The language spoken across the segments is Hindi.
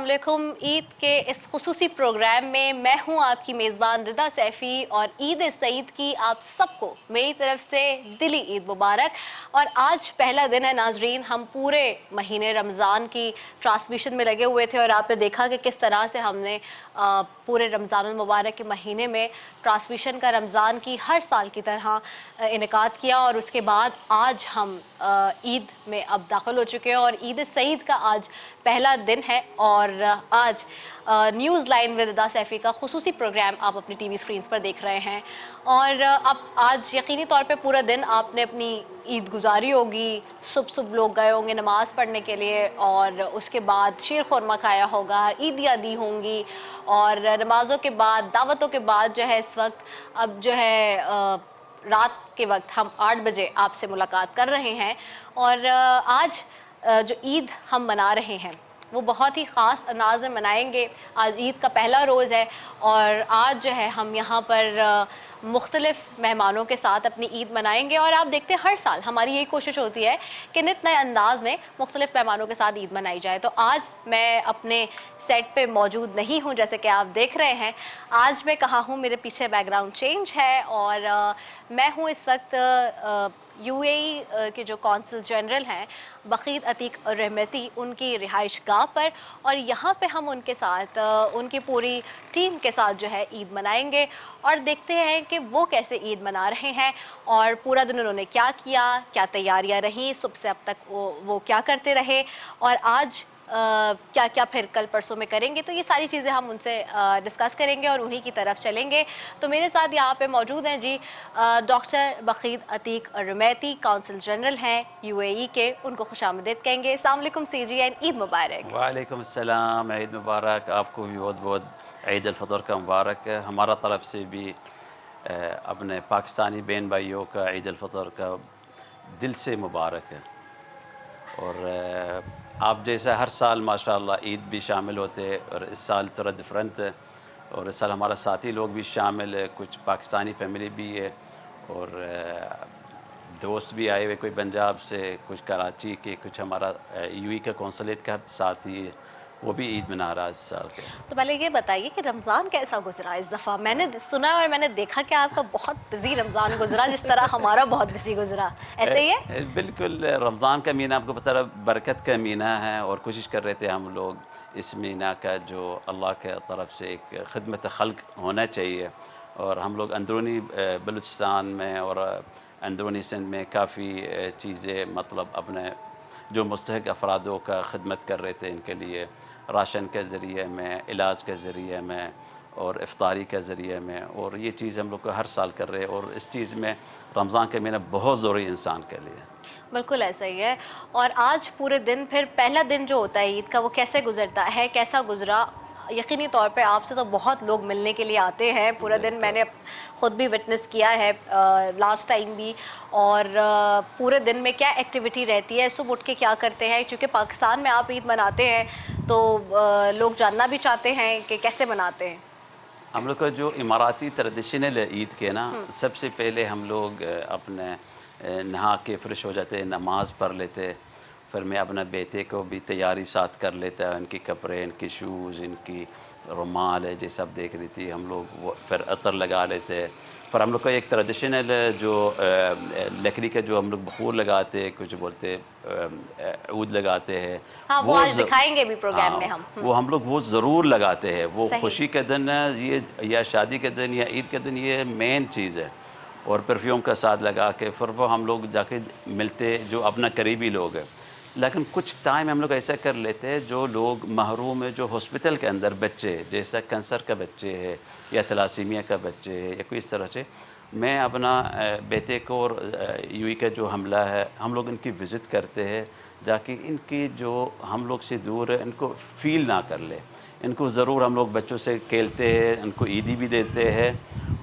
अस्सलामुअलैकुम। ईद के इस खुसूसी प्रोग्राम में मैं हूं आपकी मेज़बान रिदा सैफ़ी और ईद सईद की आप सबको मेरी तरफ से दिली ईद मुबारक। और आज पहला दिन है नाजरीन, हम पूरे महीने रमज़ान की ट्रांसमिशन में लगे हुए थे और आपने देखा कि किस तरह से हमने पूरे रमज़ानुल मुबारक के महीने में ट्रांसमिशन का रमज़ान की हर साल की तरह इनेकाद किया। और उसके बाद आज हम ईद में अब दाखिल हो चुके हैं और ईद सईद का आज पहला दिन है। और आज न्यूज़ लाइन विद रिदा सैफ़ी का खुसूसी प्रोग्राम आप अपनी टीवी स्क्रीन्स पर देख रहे हैं। और अब आज यकीनी तौर पे पूरा दिन आपने अपनी ईद गुजारी होगी। सुबह लोग गए होंगे नमाज़ पढ़ने के लिए और उसके बाद शीर खुरमा खाया होगा, ईदियाँ दी होंगी और नमाज़ों के बाद, दावतों के बाद जो है इस वक्त अब जो है रात के वक्त हम 8 बजे आपसे मुलाकात कर रहे हैं। और आज जो ईद हम मना रहे हैं वो बहुत ही ख़ास अंदाज में मनाएंगे। आज ईद का पहला रोज़ है और आज जो है हम यहाँ पर मुख्तलिफ़ मेहमानों के साथ अपनी ईद मनाएंगे। और आप देखते हैं हर साल हमारी यही कोशिश होती है कि नित नए अंदाज में मुख्तलिफ़ मेहमानों के साथ ईद मनाई जाए। तो आज मैं अपने सेट पे मौजूद नहीं हूँ, जैसे कि आप देख रहे हैं। आज मैं कहाँ हूँ, मेरे पीछे बैकग्राउंड चेंज है और मैं हूँ इस वक्त यूएई के जो कौंसल जनरल हैं बकीर अतीक रहमती, उनकी रिहाइश गाह पर। और यहाँ पे हम उनके साथ उनकी पूरी टीम के साथ जो है ईद मनाएंगे और देखते हैं कि वो कैसे ईद मना रहे हैं और पूरा दिन उन्होंने क्या किया, क्या तैयारियाँ रहीं सुबह से अब तक, वो क्या करते रहे और आज क्या क्या फिर कल परसों में करेंगे। तो ये सारी चीज़ें हम उनसे डिस्कस करेंगे और उन्हीं की तरफ चलेंगे। तो मेरे साथ यहाँ पे मौजूद हैं जी डॉक्टर बकीर अतीक रहमती, काउंसिल जनरल हैं यूएई के। उनको खुशामदीद कहेंगे। अस्सलाम वालेकुम सी जी एंड ईद मुबारक। वालेकुम अस्सलाम, ईद मुबारक। आपको भी बहुत बहुत ईद अल फ़ितर का मुबारक है। हमारा तरफ से भी अपने पाकिस्तानी बहन भाइयों का ईद अल फ़ितर का दिल से मुबारक है। और आप जैसा हर साल माशाअल्लाह ईद भी शामिल होते हैं और इस साल थोड़ा डिफरेंट है। और इस साल हमारा साथी लोग भी शामिल है, कुछ पाकिस्तानी फैमिली भी है और दोस्त भी आए हुए, कोई पंजाब से, कुछ कराची के, कुछ हमारा यूएई का कौंसलेट का साथी है, वो भी ईद मना रहा है इस साल के। तो पहले ये बताइए कि रमज़ान कैसा गुजरा इस दफ़ा। मैंने सुना और मैंने देखा कि आपका बहुत बिजी रमज़ान गुजरा, जिस तरह हमारा बहुत बिजी गुजरा, ऐसे ही है? बिल्कुल, रमज़ान का महीना आपको पता है बरकत का महीना है और कोशिश कर रहे थे हम लोग इस महीना का जो अल्लाह के तरफ से एक खिदमत खल्क होना चाहिए। और हम लोग अंदरूनी बलूचिस्तान में और अंदरूनी सिंध में काफ़ी चीज़ें मतलब अपने जो मुस्तहिक अफरादों का खिदमत कर रहे थे, इनके लिए राशन के ज़रिए में, इलाज के ज़रिए में और इफ्तारी के ज़रिए में, और ये चीज़ हम लोग को हर साल कर रहे हैं। और इस चीज़ में रमज़ान का महीना बहुत ज़रूरी इंसान के लिए। बिल्कुल ऐसा ही है। और आज पूरे दिन, फिर पहला दिन जो होता है ईद का, वो कैसे गुजरता है, कैसा गुजरा? यकीनी तौर पे आपसे तो बहुत लोग मिलने के लिए आते हैं पूरा दिन, मैंने खुद भी विटनेस किया है लास्ट टाइम भी। और पूरे दिन में क्या एक्टिविटी रहती है, सुबह उठ के क्या करते हैं? क्योंकि पाकिस्तान में आप ईद मनाते हैं तो लोग जानना भी चाहते हैं कि कैसे मनाते हैं। हम लोग का जो इमाराती ट्रेडिशनल है ईद के ना, सबसे पहले हम लोग अपने नहा के फ्रेश हो जाते, नमाज़ पढ़ लेते। फिर मैं अपना बेटे को भी तैयारी साथ कर लेता है, इनके कपड़े, इनके शूज़, इनकी रुमाल है जैसे आप देख रही थी, हम लोग वो फिर अतर लगा लेते हैं। पर हम लोग का एक ट्रेडिशनल जो लकड़ी का जो हम लोग बखूर लगाते हैं, कुछ बोलते ऊद लगाते हैं, हाँ, वो आज दिखाएंगे भी प्रोग्राम में हाँ, हम। वो हम लोग वो ज़रूर लगाते हैं। वो सही। खुशी के दिन ये या शादी के दिन या ईद के दिन ये मेन चीज़ है। और परफ्यूम का साथ लगा के फिर वो हम लोग जाके मिलते जो अपना करीबी लोग हैं। लेकिन कुछ टाइम हम लोग ऐसा कर लेते हैं, जो लोग महरूम है, जो हॉस्पिटल के अंदर बच्चे, जैसा कैंसर का बच्चे है या थैलासीमिया का बच्चे है या कोई इस तरह से, मैं अपना बेटे को और यूई का जो हमला है, हम लोग इनकी विज़िट करते हैं, जाके इनकी जो हम लोग से दूर है इनको फ़ील ना कर ले। इनको ज़रूर हम लोग बच्चों से खेलते हैं, इनको ईदी भी देते हैं।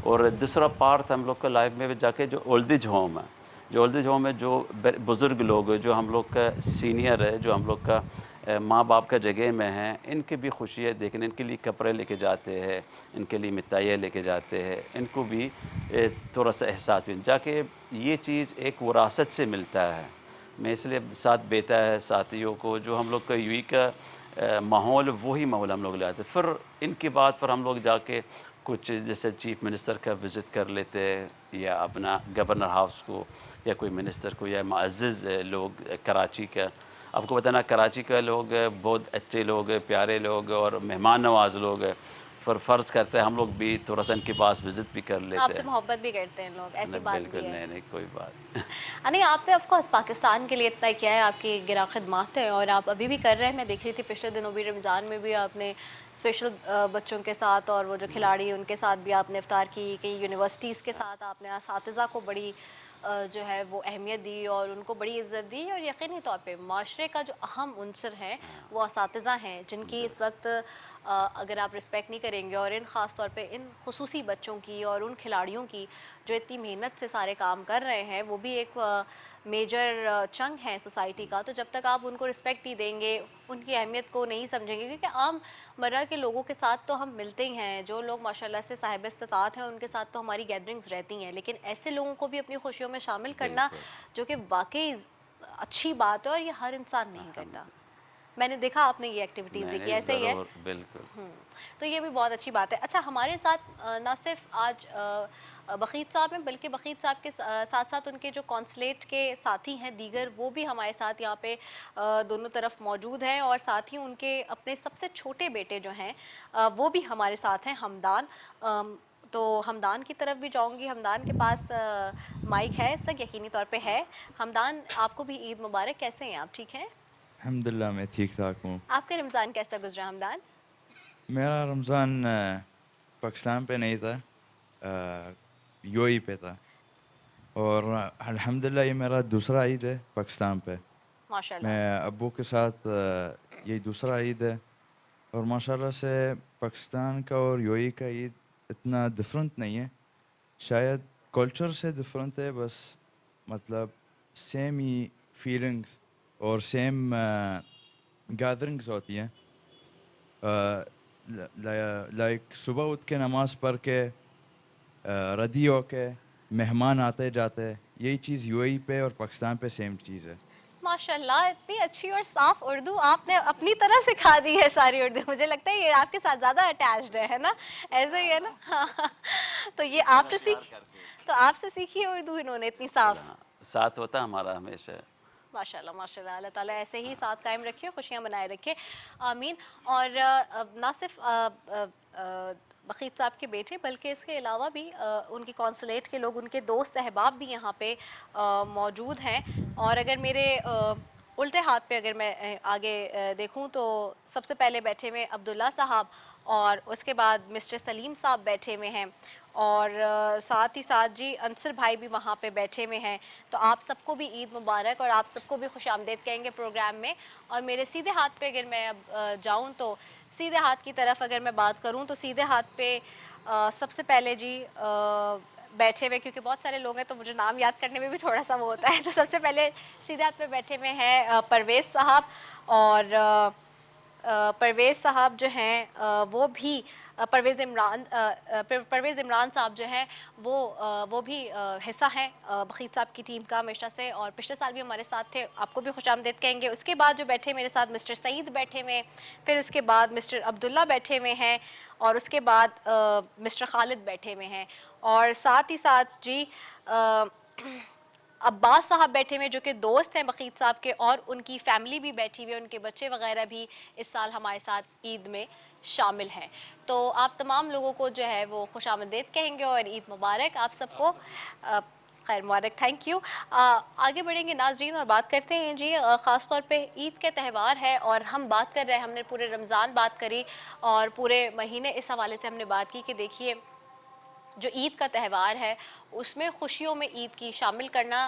और दूसरा पार्ट हम लोग का लाइफ में जाके जो ओल्ड एज होम है, जो ओल्ड एज होम है, जो बुज़ुर्ग लोग हैं, जो हम लोग का सीनियर है, जो हम लोग का माँ बाप का जगह में हैं, इनकी भी खुशी है देखने। इनके लिए कपड़े लेके जाते हैं, इनके लिए मिठाइयाँ लेके जाते हैं, इनको भी थोड़ा सा एहसास भी जाके ये चीज़ एक विरासत से मिलता है। मैं इसलिए साथ बेटा है साथियों को, जो हम लोग का यूई का माहौल वही माहौल हम लोग ले आते। फिर इनके बाद फिर हम लोग जाके कुछ जैसे चीफ मिनिस्टर का विज़िट कर लेते हैं या अपना गवर्नर हाउस को या कोई मिनिस्टर को या मुअज़्ज़ज़ लोग कराची का। आपको पता है ना कराची का लोग बहुत अच्छे लोग हैं, प्यारे लोग और मेहमान नवाज़ लोग हैं। फिर फ़र्ज़ करते हैं हम लोग भी थोड़ा-सा इनके पास विज़िट भी कर लेते आपसे हैं। मोहब्बत भी करते हैं लोग, ऐसी नहीं बात भी बिल्कुल, है। नहीं, नहीं कोई बात नहीं, आपने ऑफ कोर्स पाकिस्तान के लिए इतना किया है, आपकी गिरा खिदमत है और आप अभी भी कर रहे हैं। मैं देख रही थी पिछले दिनों भी रमज़ान में भी आपने स्पेशल बच्चों के साथ और वो जो खिलाड़ी उनके साथ भी आपने इफ्तार की, कई यूनिवर्सिटीज़ के साथ आपने असातिज़ा को बड़ी जो है वो अहमियत दी और उनको बड़ी इज़्ज़त दी और यकीनी तौर पे माशरे का जो अहम उनसर हैं हाँ, वो असातिज़ा हैं, जिनकी इस वक्त अगर आप रिस्पेक्ट नहीं करेंगे और इन ख़ास तौर पे इन खुसूसी बच्चों की और उन खिलाड़ियों की जो इतनी मेहनत से सारे काम कर रहे हैं, वो भी एक मेजर चंक है सोसाइटी का। तो जब तक आप उनको रिस्पेक्ट नहीं देंगे, उनकी अहमियत को नहीं समझेंगे, क्योंकि आम मर्रा के लोगों के साथ तो हम मिलते ही हैं, जो लोग माशाल्लाह से साहिब इस्तिताअत हैं उनके साथ तो हमारी गैदरिंग्स रहती हैं, लेकिन ऐसे लोगों को भी अपनी खुशियों में शामिल करना बिल्कुल। जो कि वाक़ई अच्छी बात है और ये हर इंसान नहीं करता। अल्हम्दुलिल्लाह। मैंने देखा आपने ये एक्टिविटीज़ भी की, नहीं, ऐसे ही है? ज़रूर, बिल्कुल। हुँ, तो ये भी बहुत अच्छी बात है। अच्छा, हमारे साथ ना सिर्फ़ आज बख़ीत साहब हैं, बल्कि बख़ीत साहब के साथ-साथ उनके जो कॉन्सुलेट के साथी हैं दीगर, वो भी हमारे साथ यहाँ पे दोनों तरफ मौजूद हैं और साथ ही उनके अपने सबसे छोटे बेटे जो हैं वो भी हमारे साथ हैं, हमदान। तो हमदान की तरफ भी जाऊँगी। हमदान के पास माइक है इस वक़्त, यकीनी तौर पे है। हमदान, आपको भी ईद मुबारक। कैसे हैं आप, ठीक हैं? अल्हम्दुलिल्लाह मैं ठीक-ठाक हूँ। आपका रमज़ान कैसा गुज़रा हमदान? मेरा रमज़ान पाकिस्तान पे नहीं था, यूएई पे था और अल्हम्दुलिल्लाह ये मेरा दूसरा ईद है पाकिस्तान पे। माशाल्लाह। मैं अब्बू के साथ ये दूसरा ईद है और माशाल्लाह से पाकिस्तान का और यूएई का ईद इतना डिफरेंट नहीं है। शायद कल्चर से डिफरेंट है, बस मतलब सेम ही फीलिंग्स और सेम गैदरिंग्स होती हैं। लाइक सुबह उठ के नमाज पढ़ के रेडी होके मेहमान आते जाते, यही चीज़ यूएई पे और पाकिस्तान पे सेम चीज़ है। माशाल्लाह, इतनी अच्छी और साफ उर्दू आपने अपनी तरह सिखा दी है सारी उर्दू। मुझे लगता है ये आपके साथ ज़्यादा अटैच्ड है ना? ऐसे ही है ना? हाँ, तो ये आपसे प्यार सीखी, करते हैं। तो आपसे सीखी है उर्दू इन्होंने इतनी बिल्कुल, साफ। हाँ। साथ होता है हमारा हमेशा। माशाल्लाह, माशाल्लाह, अल्लाह ताला ऐसे ही हाँ, साथ कायम रखे, खुशियाँ बनाए रखे, आमीन। और ना सिर्फ बख़ीत साहब के बेटे, बल्कि इसके अलावा भी उनकी कॉन्सुलेट के लोग, उनके दोस्त अहबाब भी यहाँ पे मौजूद हैं। और अगर मेरे उल्टे हाथ पे अगर मैं आगे देखूँ तो सबसे पहले बैठे हुए अब्दुल्ला साहब और उसके बाद मिस्टर सलीम साहब बैठे हुए हैं और साथ ही साथ जी अंसर भाई भी वहाँ पे बैठे हुए हैं। तो आप सबको भी ईद मुबारक और आप सबको भी खुशामदीद कहेंगे प्रोग्राम में। और मेरे सीधे हाथ पे अगर मैं अब जाऊँ तो सीधे हाथ की तरफ अगर मैं बात करूँ तो सीधे हाथ पे सबसे पहले जी बैठे हुए, क्योंकि बहुत सारे लोग हैं तो मुझे नाम याद करने में भी थोड़ा सा वो होता है। तो सबसे पहले सीधे हाथ पे बैठे हुए हैं परवेज़ साहब और परवेज़ साहब जो हैं वो भी परवेज़ इमरान साहब जो हैं वो भी हिस्सा हैं बख़ीत साहब की टीम का हमेशा से, और पिछले साल भी हमारे साथ थे। आपको भी खुशामदीद कहेंगे। उसके बाद जो बैठे मेरे साथ मिस्टर सईद बैठे हुए, फिर उसके बाद मिस्टर अब्दुल्ला बैठे हुए हैं और उसके बाद मिस्टर खालिद बैठे हुए हैं और साथ ही साथ जी अब्बास साहब बैठे हुए जो कि दोस्त हैं बख़ीत साहब के, और उनकी फैमिली भी बैठी हुई है, उनके बच्चे वगैरह भी इस साल हमारे साथ ईद में शामिल हैं। तो आप तमाम लोगों को जो है वो खुशामदीद कहेंगे और ईद मुबारक आप सबको। खैर मुबारक, थैंक यू। आगे बढ़ेंगे नाजरीन और बात करते हैं जी ख़ास तौर पे ईद के त्यौहार है और हम बात कर रहे हैं, हमने पूरे रमज़ान बात करी और पूरे महीने इस हवाले से हमने बात की कि देखिए जो ईद का त्यौहार है उसमें खुशियों में ईद की शामिल करना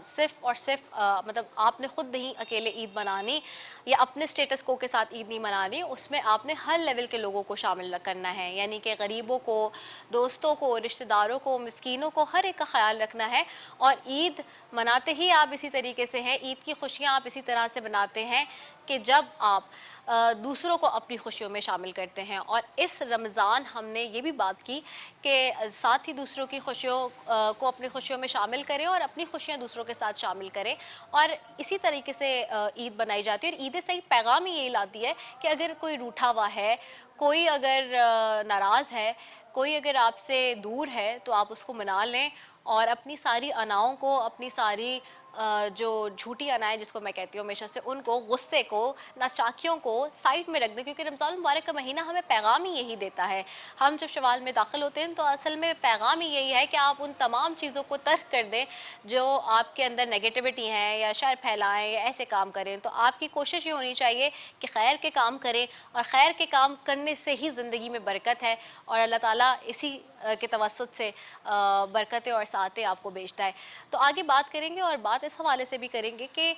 सिर्फ़ और सिर्फ मतलब आपने ख़ुद नहीं अकेले ईद मनानी या अपने स्टेटस को के साथ ईद नहीं मनानी, उसमें आपने हर लेवल के लोगों को शामिल करना है, यानी कि गरीबों को, दोस्तों को, रिश्तेदारों को, मिस्कीनों को, हर एक का ख्याल रखना है। और ईद मनाते ही आप इसी तरीके से हैं, ईद की खुशियाँ आप इसी तरह से मनाते हैं कि जब आप दूसरों को अपनी खुशियों में शामिल करते हैं। और इस रमज़ान हमने ये भी बात की कि साथ ही दूसरों की खुशियों को अपनी खुशियों में शामिल करें और अपनी खुशियाँ दूसरों के साथ शामिल करें। और इसी तरीके से ईद बनाई जाती है। और ईद सईद पैगाम ही यही लाती है कि अगर कोई रूठा हुआ है, कोई अगर नाराज़ है, कोई अगर आपसे दूर है, तो आप उसको मना लें और अपनी सारी अनाओं को, अपनी सारी जो झूठी अनाएँ जिसको मैं कहती हूँ हमेशा से, उनको, गुस्से को, नाचाकियों को साइड में रख दें। क्योंकि रमज़ान मुबारक का महीना हमें पैगाम ही यही देता है। हम जब शवाल में दाखिल होते हैं तो असल में पैगाम ही यही है कि आप उन तमाम चीज़ों को तर्क कर दें जो आपके अंदर नेगेटिविटी हैं या शर फैलाएँ या ऐसे काम करें। तो आपकी कोशिश ये होनी चाहिए कि खैर के काम करें, और खैर के काम करने से ही ज़िंदगी में बरकत है और अल्लाह ताला इसी के तवस्सुत से बरकतें और सातें आपको भेजता है। तो आगे बात करेंगे और बात इस हवाले से भी करेंगे कि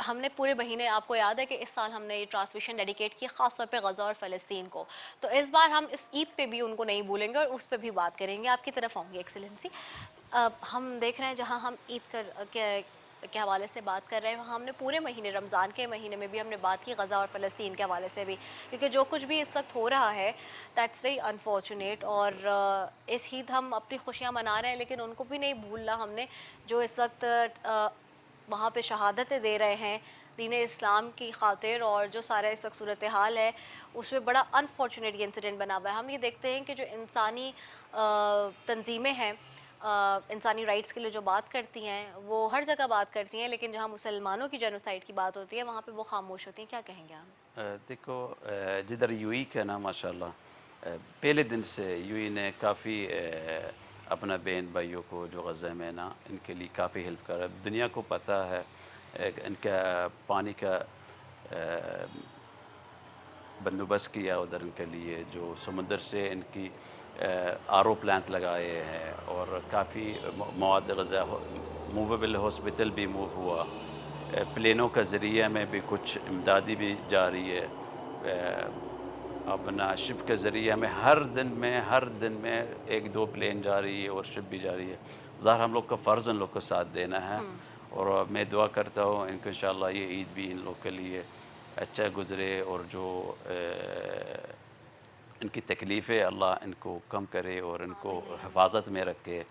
हमने पूरे महीने, आपको याद है कि इस साल हमने ये ट्रांसमिशन डेडिकेट की ख़ास तौर पे गज़ा और फ़लस्तीन को। तो इस बार हम इस ईद पे भी उनको नहीं भूलेंगे और उस पे भी बात करेंगे। आपकी तरफ आऊँगी एक्सीलेंसी। हम देख रहे हैं जहाँ हम ईद के हवाले से बात कर रहे हैं, वहाँ हमने पूरे महीने, रमज़ान के महीने में भी हमने बात की गज़ा और फ़लस्तीन के हवाले से भी। क्योंकि जो कुछ भी इस वक्त हो रहा है, दैट्स वेरी अनफॉर्चुनेट। और इस ईद हम अपनी खुशियाँ मना रहे हैं, लेकिन उनको भी नहीं भूलना हमने जो इस वक्त वहाँ पे शहादतें दे रहे हैं दीन इस्लाम की खातिर। और जो सारा इस वक्त सूरत हाल है, उसमें बड़ा अनफॉर्चुनेट ये इंसिडेंट बना हुआ है। हम ये देखते हैं कि जो इंसानी तंजीमें हैं, इंसानी राइट्स के लिए जो बात करती हैं, वो हर जगह बात करती हैं, लेकिन जहाँ मुसलमानों की जेनोसाइड की बात होती है, वहाँ पे वो खामोश होती हैं। क्या कहेंगे आप? देखो, जिधर यूई का ना माशाल्लाह, पहले दिन से यूई ने काफ़ी अपना बहन भाइयों को जो गज़ा में ना, इनके लिए काफ़ी हेल्प कर रहा है। दुनिया को पता है इनका पानी का बंदोबस्त किया उधर इनके लिए, जो समुंदर से इनकी आरओ प्लांट लगाए हैं, और काफ़ी मवाद ग़िज़ा, मूवेबल हॉस्पिटल भी मूव हुआ, प्लेनों का ज़रिए में भी कुछ इमदादी भी जा रही है, अपना शिप के ज़रिए में हर दिन में 1-2 प्लेन जा रही है और शिप भी जा रही है। ज़ाहिर हम लोग का फ़र्ज़ इन लोग का साथ देना है, और मैं दुआ करता हूँ इनको इंशाअल्लाह ये ईद भी इन लोग के लिए अच्छा गुज़रे, और जो इनकी तकलीफ़ें अल्लाह इनको कम करे और इनको हिफाजत में रखे।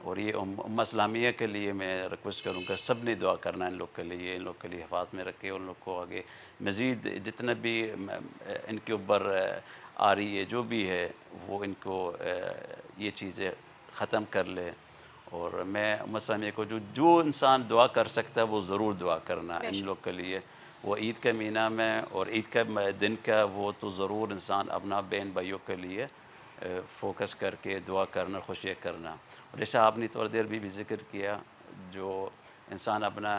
और ये उम्मा इस्लामिया के लिए मैं रिक्वेस्ट करूँगा, सब ने दुआ करना इन लोग के लिए, इन लोग के लिए हिफाजत में रखे, और उन लोग को आगे मज़ीद जितना भी इनके ऊपर आ रही है जो भी है, वो इनको ये चीज़ें ख़त्म कर ले। और मैं उम्मा इस्लामिया को जो इंसान दुआ कर सकता है वो ज़रूर दुआ करना इन लोग के लिए। वो ईद के महीना में और ईद का दिन का, वो तो ज़रूर इंसान अपना बहन भाइयों के लिए फ़ोकस करके दुआ करना, खुशियाँ करना। और जैसे आपने थोड़ी देर भी ज़िक्र किया, जो इंसान अपना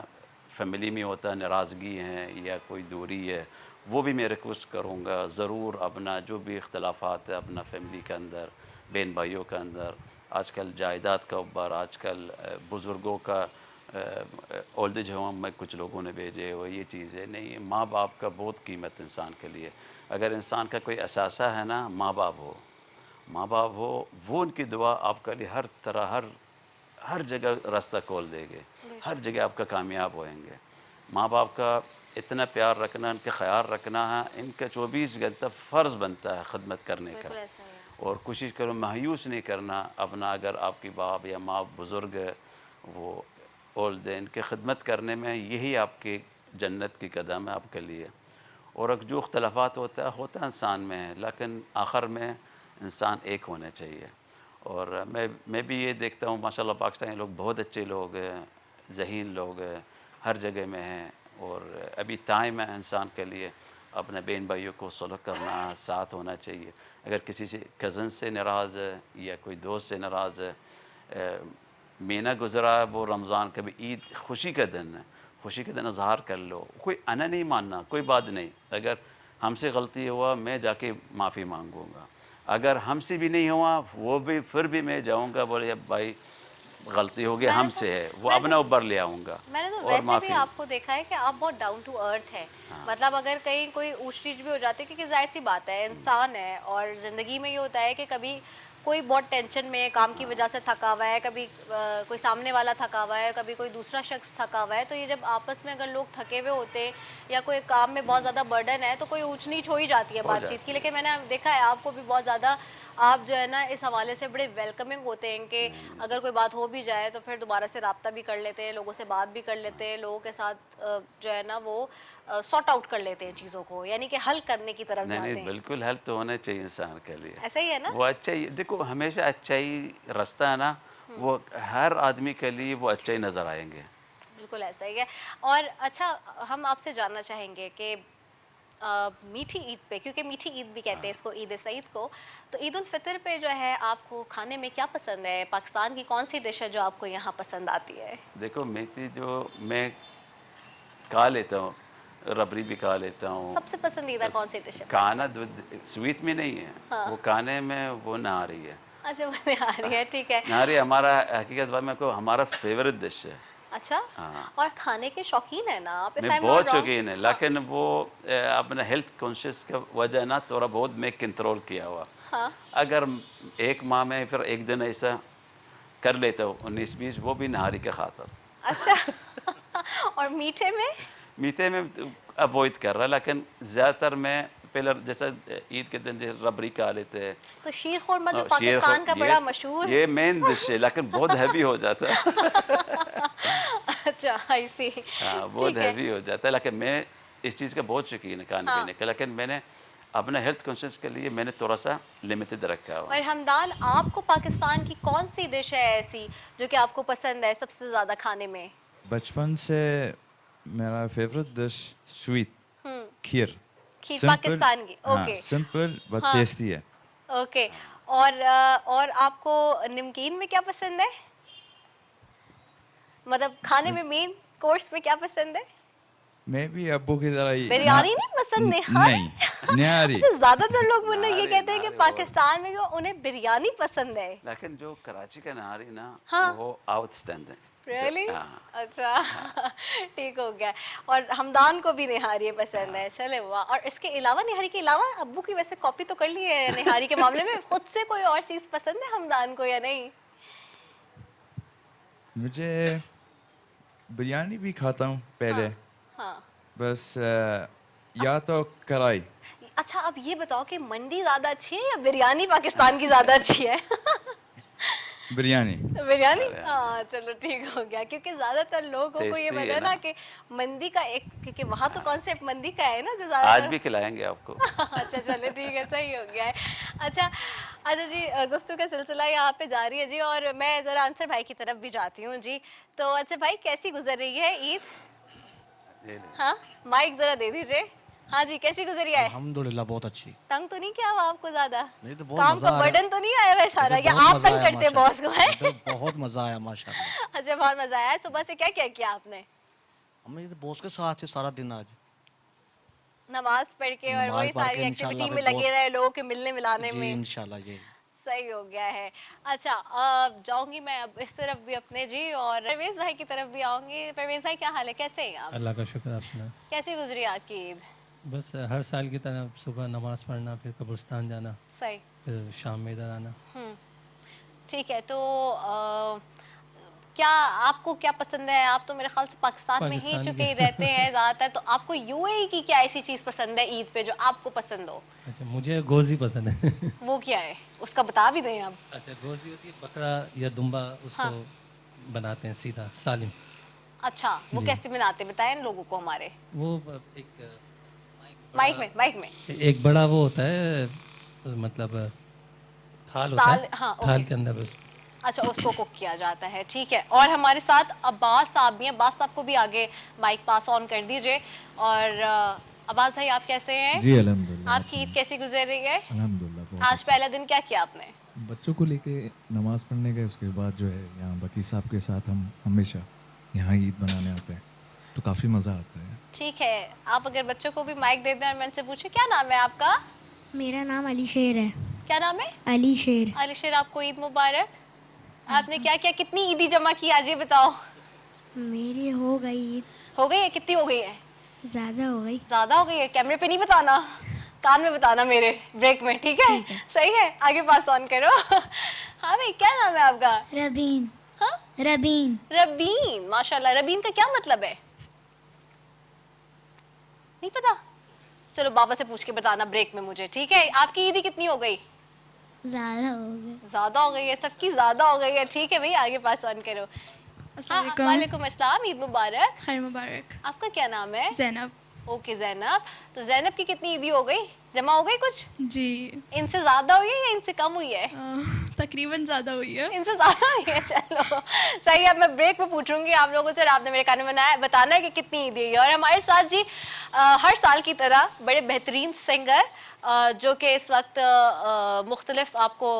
फैमिली में होता है, नाराज़गी है या कोई दूरी है, वो भी मैं रिक्वेस्ट करूँगा ज़रूर अपना जो भी इख्तलाफात है अपना फैमिली के अंदर, बहन भाइयों के अंदर, आजकल जायदाद का ऊपर, आजकल बुज़ुर्गों का ओल्ड एज होम में कुछ लोगों ने भेजे, वो ये चीज़ें नहीं, माँ बाप का बहुत कीमत इंसान के लिए। अगर इंसान का कोई असासा है ना, माँ बाप हो, माँ बाप हो, वो उनकी दुआ आपके लिए हर तरह, हर जगह रास्ता खोल देंगे, हर जगह आपका कामयाब होएंगे। माँ बाप का इतना प्यार रखना, इनका ख्याल रखना है, इनका 24 घंटा फ़र्ज़ बनता है ख़िदमत करने का। बिल्कुल ऐसा ही है। और कोशिश करो मायूस नहीं करना अपना, अगर आपकी बाप या माँ बुज़ुर्ग है, वो ओल्ड है, इनकी खिदमत करने में यही आपकी जन्नत की कदम है आपके लिए। और अब जो अख्तलाफात होता है इंसान में है, लेकिन आखिर में इंसान एक होना चाहिए। और मैं भी ये देखता हूँ माशाल्लाह, पाकिस्तानी लोग बहुत अच्छे लोग हैं, ज़हीन लोग हैं, हर जगह में हैं। और अभी टाइम है इंसान के लिए अपने बहन भाइयों को सुलह करना, साथ होना चाहिए। अगर किसी से कज़न से नाराज़ है या कोई दोस्त से नाराज़ है, महीना गुज़रा है वो रमज़ान, कभी ईद खुशी का दिन है, खुशी के दिन इज़हार कर लो, कोई अना नहीं मानना, कोई बात नहीं। अगर हमसे गलती हुआ मैं जाके माफ़ी मांगूँगा, अगर हमसे भी नहीं हुआ वो भी फिर भी मैं जाऊँगा, बोले अब भाई गलती हो गई मैंने तो हमसे है, वो मैंने अपना ऊपर ले आऊँगा मैंने तो और वैसे भी माफ़ी। आपको देखा है कि आप बहुत डाउन टू अर्थ हैं। हाँ, मतलब अगर कहीं कोई ऊंच नीच भी हो जाती है, क्योंकि जाहिर सी बात है, इंसान है और ज़िंदगी में ये होता है कि कभी कोई बहुत टेंशन में है, काम की वजह से थका हुआ है, कभी कोई सामने वाला थका हुआ है, कभी कोई दूसरा शख्स थका हुआ है, तो ये जब आपस में अगर लोग थके हुए होते हैं या कोई काम में बहुत ज़्यादा बर्डन है तो कोई ऊंच नीच हो ही जाती है बातचीत की। लेकिन मैंने देखा है आपको भी बहुत ज़्यादा, आप जो है ना इस हवाले से बड़े वेलकमिंग होते हैं कि अगर कोई बात हो भी जाए तो फिर दोबारा से रब्ता भी कर लेते हैं, लोगों से बात भी कर लेते हैं, लोगों के साथ जो है ना वो सॉर्ट आउट कर लेते हैं चीज़ों को, यानी कि हल करने की तरफ नहीं जाते नहीं, हैं। बिल्कुल हेल्प तो होना चाहिए इंसान के लिए। ऐसा ही है ना? वो अच्छा ही देखो, हमेशा अच्छा ही रास्ता है ना, वो हर आदमी के लिए वो अच्छा ही नज़र आएंगे। बिल्कुल ऐसा ही है। और अच्छा, हम आपसे जानना चाहेंगे कि मीठी ईद पे, क्योंकि मीठी ईद भी कहते हैं इसको, ईद सईद को, तो ईद उल फितर पे जो है आपको खाने में क्या पसंद है? पाकिस्तान की कौन सी डिश है जो आपको यहाँ पसंद आती है? देखो मेथी जो मैं खा लेता हूँ, रबड़ी भी खा लेता हूँ। सबसे पसंदीदा कौन सी डिश है खाना पाकिस्तान? स्वीट में नहीं है, हाँ। वो खाने में वो नहारी है। अच्छा, वो आ रही है, ठीक है। नहारी हमारा हकीकत बात में को हमारा फेवरेट डिश है। अच्छा, हाँ, और खाने के शौकीन है ना आप, इफ मैं आई एम नॉट बहुत रॉन्ग? शौकीन है, लेकिन वो अपने हेल्थ कॉन्शियस का वजह ना थोड़ा बहुत मैं कंट्रोल किया हुआ। हाँ। अगर एक माह में फिर एक दिन ऐसा कर लेता हूँ 19-20, वो भी नहारी का खातर। अच्छा। और मीठे में? मीठे में अवॉइड कर रहा, लेकिन ज़्यादातर मैं पहले जैसा ईद के दिन जैसे रबड़ी खा लेते हैं। तो शीर खुरमा जो शेर पाकिस्तान का बड़ा मशहूर। ये मेन डिश है, लेकिन बहुत हैवी हो जाता है। अच्छा, आई सी। हाँ, बहुत ठीक है। हैवी हो जाता है, लेकिन मैं इस चीज़ का बहुत शौकीन है खाने हाँ। पीने का, लेकिन मैंने अपने हेल्थ कॉन्शियस के लिए मैंने थोड़ा सा लिमिटेड रखा हुआ। और हमदान, आपको पाकिस्तान की कौन सी डिश है ऐसी जो कि आपको पसंद है सबसे ज़्यादा खाने में? बचपन से मेरा फेवरेट डिश स्वीट हम्म। खीर। खीर सिंपल, पाकिस्तान की, हाँ ओके। सिंपल बट हाँ, टेस्टी है। ओके। और आपको नमकीन में क्या पसंद है? मतलब खाने में मेन कोर्स में क्या पसंद है? मैं भी अब्बू की तरह ही बिरयानी नहीं पसंद, निहारी? नहीं निहारी। अच्छा, ज्यादातर लोग मुझे ये नहारी कहते हैं कि नहारी पाकिस्तान में जो उन्हें बिरयानी पसंद है। लेकिन जो कराची का नहारी ना, हाँ। वो आउटस्टैंडिंग। रियली? हाँ, अच्छा। ठीक हो गया। और हमदान को भी निहारी पसंद है, चले वाह। और इसके अलावा, निहारी के अलावा, अब्बू की वैसे कॉपी तो कर ली है निहारी के मामले में, खुद से कोई और चीज पसंद है हमदान को या नहीं? मुझे बिरयानी भी खाता हूँ पहले, हाँ। बस या तो कढ़ाई। अच्छा, अब ये बताओ कि मंडी ज्यादा अच्छी है या बिरयानी पाकिस्तान की ज्यादा अच्छी है? बिरयानी। बिरयानी? हाँ, चलो ठीक हो गया, क्योंकि ज्यादातर लोगों को ये टेस्टी पता है है ना ना। कि मंदी का एक, क्योंकि वहाँ तो कॉन्सेप्ट मंदी का है ना जो आज ज्यादातर। भी खिलाएंगे आपको। अच्छा, चलो ठीक है, सही हो गया है। अच्छा, अच्छा जी, गुफ्तगू का सिलसिला यहाँ पे जारी है जी, और मैं ज़रा अंसर भाई की तरफ भी जाती हूँ जी। तो अंसर भाई, कैसी गुजर रही है ईद? हाँ, माइक ज़रा दे दीजिए। हाँ जी, कैसी गुजरी है? अल्हम्दुलिल्लाह बहुत अच्छी। तंग तो नहीं किया हुआ आपको ज़्यादा? नहीं तो बहुत काम मजा का आ रहा बर्डन तो नहीं आया हुआ है सारा, इधर या बहुत आप मजा तंग आया करते हैं माशाल्लाह। बॉस को, है? इधर बहुत मजा आया माशाल्लाह। अच्छा, बहुत मज़ा आया। सुबह से क्या क्या किया आपने? हम इधर बॉस के साथ थे सारा दिन आज। नमाज पढ़ के और नमाज वही पढ़ सारी के एक्टिविटी इंशाल्लाह में फिर लगे रहे, लोगों के मिलने मिलाने जी में। इंशाल्लाह ये। सही हो गया है। अच्छा, जाऊंगी मैं अब इस तरफ भी अपने जी, और परवेज भाई की तरफ भी आऊंगी। परवेज भाई, क्या हाल है, कैसे हैं आप? अल्लाह का शुक्र, आप सुना। कैसी गुजरी आपकी ईद? बस हर साल की तरह सुबह नमाज़ पढ़ना, फिर कब्रिस्तान जाना, सही। फिर शाम में इधर आना। ठीक है, तो क्या आपको क्या पसंद है? आप तो मेरे ख्याल से पाकिस्तान में ही पाकिस्तान चुके के रहते हैं ज़्यादातर, तो आपको यूएई की क्या ऐसी चीज़ पसंद है ईद पे जो आपको पसंद हो? अच्छा, मुझे गोज़ी पसंद है। वो क्या है, उसका बता भी दें आप। अच्छा, गोज़ी होती है बकरा या दुम्बा, उसको बनाते हैं सीधा सालिम। अच्छा, वो कैसे बनाते, बताएं लोगों को हमारे। वो एक माइक में। एक बड़ा वो होता है, मतलब थाल होता है, हाँ, थाल ओके। के अंदर बस। अच्छा, उसको कुक किया जाता है, ठीक है। और हमारे साथ अब्बास साहब भी हैं। अब्बास साहब को भी आगे माइक पास ऑन कर दीजिए। और अब्बास भाई, आप कैसे हैं? जी अल्हम्दुलिल्लाह। आपकी ईद कैसी गुजर रही है? अल्हम्दुलिल्लाह बहुत आज अच्छा। पहला दिन क्या किया आपने? बच्चों को लेके नमाज़ पढ़ने गए, उसके बाद जो है यहाँ वकील साहब के साथ हम हमेशा यहाँ ईद बनाने आते हैं, तो काफ़ी मज़ा आता है। ठीक है, आप अगर बच्चों को भी माइक दे दें और मैं उनसे पूछूं, क्या नाम है आपका? मेरा नाम अली शेर है। क्या नाम है? अली शेर। अलीशेर, आपको ईद मुबारक। आपने क्या क्या, कितनी ईदी जमा की आज, ये बताओ। मेरी हो गई ईद, हो गई है? कितनी हो गई है? ज़्यादा हो गई। ज्यादा हो गई है? कैमरे पे नहीं बताना। कान में बताना मेरे ब्रेक में, ठीक है? सही है, आगे पास ऑन करो। हाँ भाई, क्या नाम है आपका? रबीन। हाँ, रबीन। रबीन, माशाल्लाह। रबीन का क्या मतलब है? नहीं पता? चलो बाबा से पूछ के बताना ब्रेक में मुझे, ठीक है? आपकी ईदी कितनी हो गई? ज़्यादा हो गए। ज्यादा हो गई है, सबकी ज्यादा हो गई है, ठीक है भाई, आगे पास ऑन करो। हाँ, वालेकुम अस्सलाम, ईद मुबारक। खैर मुबारक। आपका क्या नाम है? जैनब। ओके जैनब, तो जैनब की कितनी ईदी हो गई, जमा हो गई कुछ? जी इनसे ज्यादा हुई है या इनसे कम हुई है? तकरीबन ज़्यादा हुई है। इनसे ज्यादा हुई है, चलो सही है। मैं ब्रेक में पूछूंगी आप लोगों से, आपने मेरे कान में बताना है कि कितनी ईदी हुई है। और हमारे साथ जी हर साल की तरह बड़े बेहतरीन सिंगर जो कि इस वक्त मुख्तलिफ आपको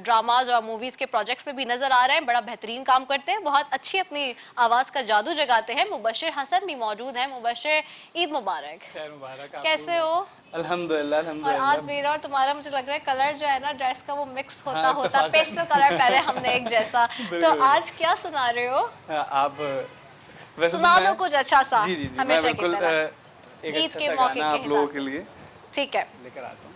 ड्रामाज और मूवीज़ के प्रोजेक्ट्स में भी नज़र आ रहे हैं, बड़ा बेहतरीन काम करते हैं, बहुत अच्छी अपनी आवाज़ का जादू जगाते हैं। मुबश्शिर हसन भी मौजूद हैं। मुबश्शिर, ईद मुबारक। खैर मुबारक। कैसे हो? अल्हम्दुलिल्लाह और अल्हम्दुलिल्लाह। आज मेरा और तुम्हारा मुझे लग रहा है कलर जो है ना ड्रेस का वो मिक्स होता हाँ, होता पेस्टल कलर पहने हमने एक जैसा। तो आज क्या सुना रहे हो? आप वैसे सुना तो दो मैं कुछ अच्छा सा। जी जी जी मैं हमेशा की बिल्कुल तरह एक ईद अच्छा के सा मौके गाना के आप लोगों हिसाब के से। लिए ठीक है। लेकर आता हूँ।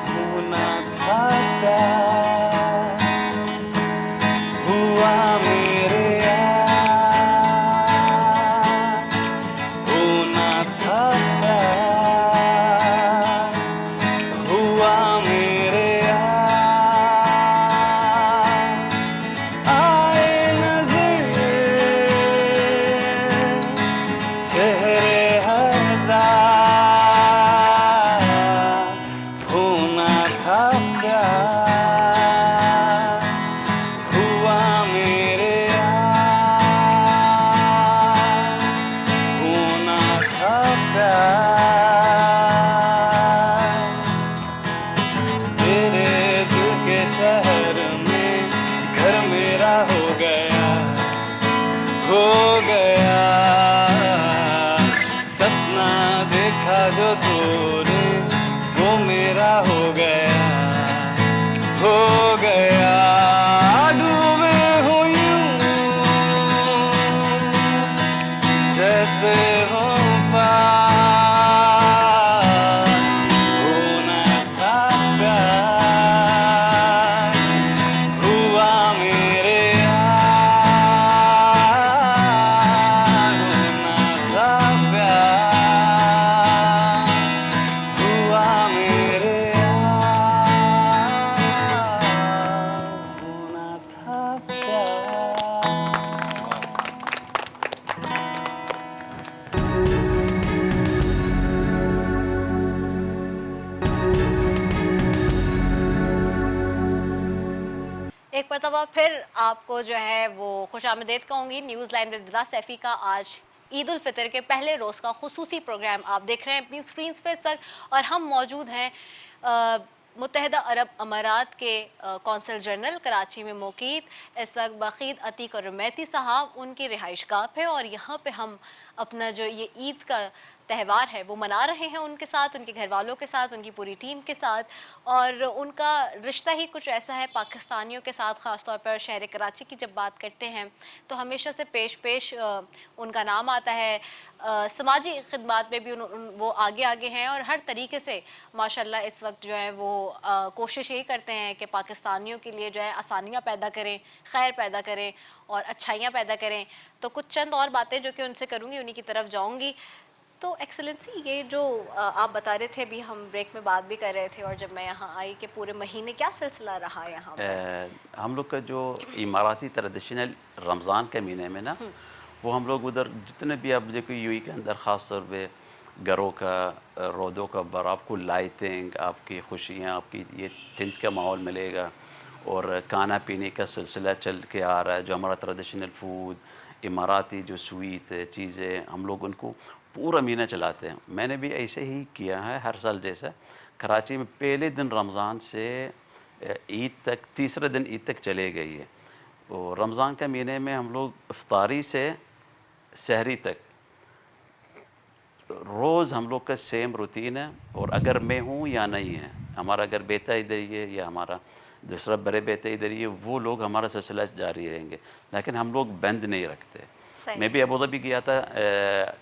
होना था प्यार, हुआ मेरे यार। होना था प्यार, हुआ मेरे यार। आए नजर चेहरे हजार, होना था प्यार, हुआ मेरे यार। होना था प्यार, तेरे दिल के शहर में घर मेरा हो गया, हो गया। सपना देखा जो तूने वो मेरा हो गया, हो गया। डूबे हो यूं जैसे हो पार। होना था प्यार, हुआ मेरे यार। होना था प्यार, हुआ मेरे यार। होना था प्यार। एक मरतबा फिर आपको जो है वो खुशामदीद कहूँगी। न्यूज़ लाइन में दिला सैफ़ी का आज ईद उल फितर के पहले रोज़ का खुसूसी प्रोग्राम आप देख रहे हैं अपनी स्क्रीन पे इस वक्त। और हम मौजूद हैं मुत्तहिदा अरब अमारात के कौंसल जनरल कराची में मुकीत इस वक्त बखीत अतीक और रमैती साहब उनकी रिहाइश गाह पे, और यहाँ पे हम अपना जो ये ईद का त्यौहार है वो मना रहे हैं उनके साथ, उनके घर वालों के साथ, उनकी पूरी टीम के साथ। और उनका रिश्ता ही कुछ ऐसा है पाकिस्तानियों के साथ, ख़ास तौर पर शहर कराची की जब बात करते हैं तो हमेशा से पेश पेश उनका नाम आता है। समाजी खिदमात में भी वो आगे आगे हैं और हर तरीके से माशाल्लाह इस वक्त जो है वो कोशिश यही करते हैं कि पाकिस्तानियों के लिए जो है आसानियाँ पैदा करें, खैर पैदा करें और अच्छाइयाँ पैदा करें। तो कुछ चंद और बातें जो कि उनसे करूँगी, उन्हीं की तरफ जाऊँगी। तो एक्सेलेंसी, ये जो आप बता रहे थे, अभी हम ब्रेक में बात भी कर रहे थे और जब मैं यहाँ आई कि पूरे महीने क्या सिलसिला रहा यहाँ पर? हम लोग का जो इमाराती ट्रेडिशनल रमज़ान के महीने में ना, वो हम लोग उधर जितने भी आप देखो यूई के अंदर ख़ास तौर पे घरों का रोदों का बर आपको लाइटिंग, आपकी खुशियाँ, आपकी ये थिंत का माहौल मिलेगा। और खाना पीने का सिलसिला चल के आ रहा है, जो हमारा ट्रेडिशनल फूड, इमाराती जो स्वीट चीज़ें, हम लोग उनको पूरा महीना चलाते हैं। मैंने भी ऐसे ही किया है हर साल जैसा। कराची में पहले दिन रमज़ान से ईद तक, तीसरे दिन ईद तक चले गई है। और रमज़ान के महीने में हम लोग इफ्तारी से सहरी तक रोज़ हम लोग का सेम रूटीन है, और अगर मैं हूँ या नहीं है, हमारा अगर बेटा इधर ही है या हमारा दूसरा बड़े बेटे इधर ही है, वो लोग हमारा सिलसिला जारी रहेंगे, लेकिन हम लोग बंद नहीं रखते। मैं भी अबू धाबी गया था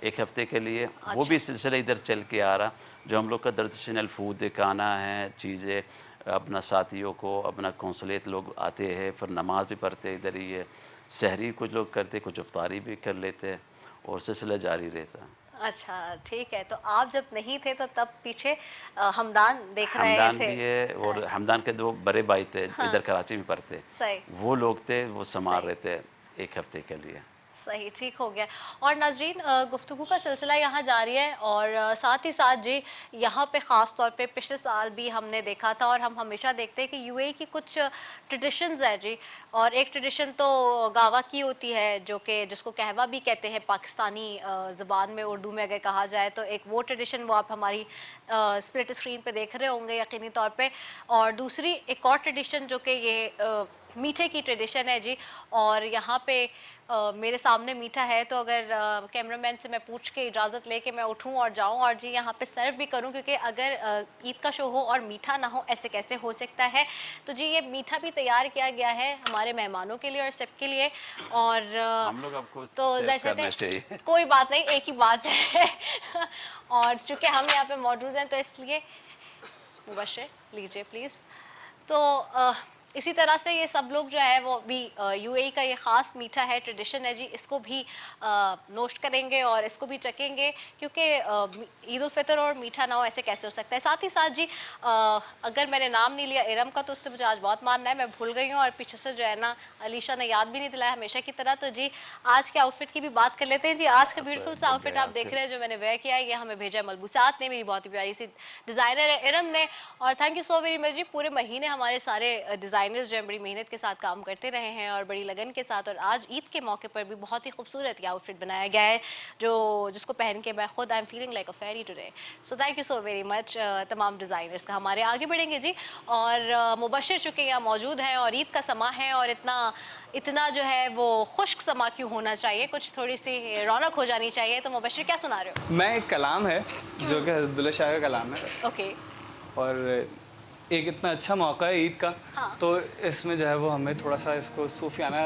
1 हफ्ते के लिए, वो भी सिलसिला इधर चल के आ रहा, जो हम लोग का ट्रेडिशनल फूड खाना है, चीज़ें अपना साथियों को, अपना कौंसलेत लोग आते हैं, फिर नमाज भी पढ़ते इधर ही है, सहरी कुछ लोग करते, कुछ इफ्तारी भी कर लेते हैं, और सिलसिला जारी रहता। अच्छा, ठीक है। तो आप जब नहीं थे तो तब पीछे हमदान देख रहे थे? हमदान भी है, और हमदान के 2 बड़े भाई थे, इधर कराची में पढ़ते, वो लोग थे, वो संभाल रहे थे 1 हफ्ते के लिए। सही, ठीक हो गया। और नाजरीन, गुफ्तगू का सिलसिला यहाँ जारी है, और साथ ही साथ जी यहाँ पे ख़ास तौर पे पिछले साल भी हमने देखा था, और हम हमेशा देखते हैं कि यूएई की कुछ ट्रेडिशंस है जी, और एक ट्रेडिशन तो गावा की होती है, जो कि जिसको कहवा भी कहते हैं पाकिस्तानी ज़बान में, उर्दू में अगर कहा जाए तो। एक वो ट्रेडिशन वो आप हमारी स्प्लिट स्क्रीन पे देख रहे होंगे यकीनी तौर पे। और दूसरी एक और ट्रेडिशन जो कि ये मीठे की ट्रेडिशन है जी, और यहाँ पे मेरे सामने मीठा है, तो अगर कैमरामैन से मैं पूछ के इजाज़त लेके मैं उठूँ और जाऊँ और जी यहाँ पे सर्व भी करूँ, क्योंकि अगर ईद का शो हो और मीठा ना हो, ऐसे कैसे हो सकता है। तो जी ये मीठा भी तैयार किया गया है हमारे मेहमानों के लिए और सबके लिए, और हम लोग आपको तो चाहिए। कोई बात नहीं, एक ही बात है और चूँकि हम यहाँ पे मौजूद हैं तो इसलिए मुबश्शिर लीजिए प्लीज़। तो इसी तरह से ये सब लोग जो है वो भी यूएई का ये ख़ास मीठा है, ट्रेडिशन है जी, इसको भी नोस्ट करेंगे और इसको भी चखेंगे, क्योंकि ईद उल फितर और मीठा ना हो ऐसे कैसे हो सकता है। साथ ही साथ जी अगर मैंने नाम नहीं लिया इरम का, तो उससे मुझे आज बहुत मानना है, मैं भूल गई हूँ, और पीछे से जो है ना अलीशा ने याद भी नहीं दिलाया हमेशा की तरह। तो जी आज के आउटफिट की भी बात कर लेते हैं जी। आज का ब्यूटीफुल सा आउटफिट आप देख रहे हैं जो मैंने वेयर किया है, ये हमें भेजा मलबूसात ने, मेरी बहुत ही प्यारी सी डिज़ाइनर है इरम ने, और thank you so very much जी। पूरे महीने हमारे सारे डिज़ाइनर्स जो हैं बड़ी मेहनत के साथ काम करते रहे हैं और बड़ी लगन के साथ, और आज ईद के मौके पर भी बहुत ही खूबसूरत ये आउटफिट बनाया गया है, जो जिसको पहन के मैं खुद I am feeling like a fairy today. So thank you so very much तमाम डिज़ाइनर्स का। हमारे आगे बढ़ेंगे जी, और मुबश्शिर चुके यहाँ मौजूद हैं, और ईद का समा है, और इतना जो है वो खुश्क समा क्यों होना चाहिए, कुछ थोड़ी सी रौनक हो जानी चाहिए। तो मुबश्शिर क्या सुना रहे हो? मैं एक कलाम है जो कि अब्दुल्ला शाह का कलाम है, ओके, और एक इतना अच्छा मौका है ईद का, हाँ। तो इसमें जो है वो हमें थोड़ा सा इसको सूफियाना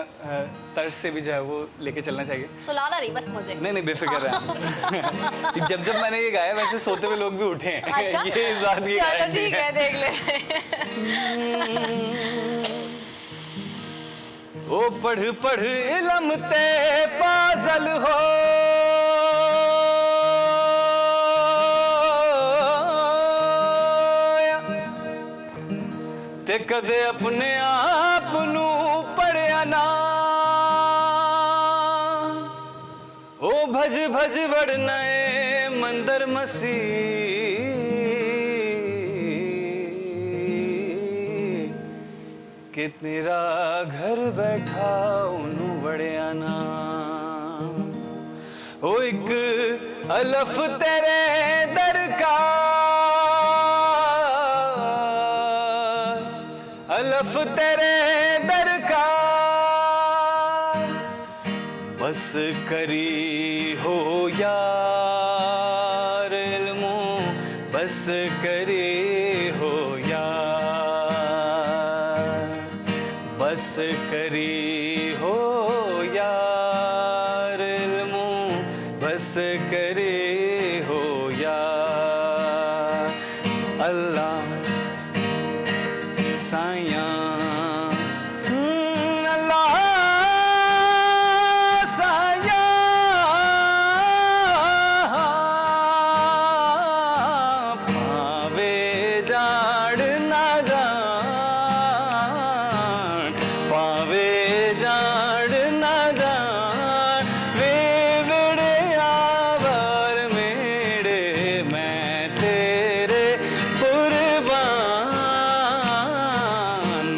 तर्ज से भी जो है वो लेके चलना चाहिए। सुलाना नहीं बस मुझे। नहीं बेफिक्र है। जब मैंने ये गाया वैसे सोते हुए लोग भी उठे हैं। अच्छा? ये इस बात की चलो गारंटी ठीक है, देख ले। ओ पढ़ पढ़ इल्म ते फाज़ल हो, ते कदे अपने आप नू पढ़िया ना, ओ भज भज वड़ना है मंदर मसीह, कि तेरा घर बैठा उनू वड़िया ना। ओ एक अलफ तेरे दर का, अलफ तेरे दर का, बस करी हो यार इल्मो, बस करी हो यार, बस करी हो यार इल्मो, बस करी हो यार। अल्लाह साया अल्लाह साया पावे जाड़ ना जान, पावे जाड़ ना जान, वे बड़े आवर मेरे मैं तेरे कुर्बान,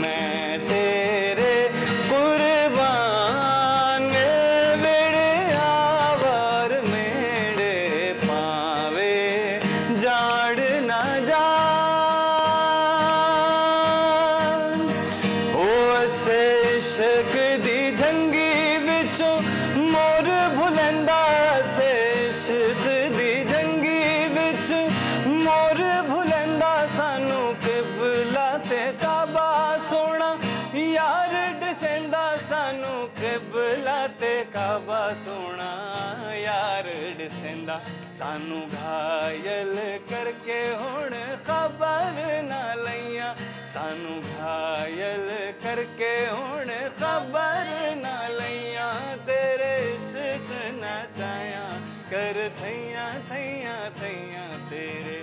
मैं तेरे कुर्बान, बड़े आवर मेरे पावे जाड़ ना जान। ओ से इश्क दी झंगी विचों मोर भुलंदा, से इश्क दी झंगी बाबा सोना यार डिसेंदा सानू घायल करके हुण खबर ना लैया सानू घायल करके हुण खबर ना लैया तेरे इश्क नचाया कर थैया थैया थैया तेरे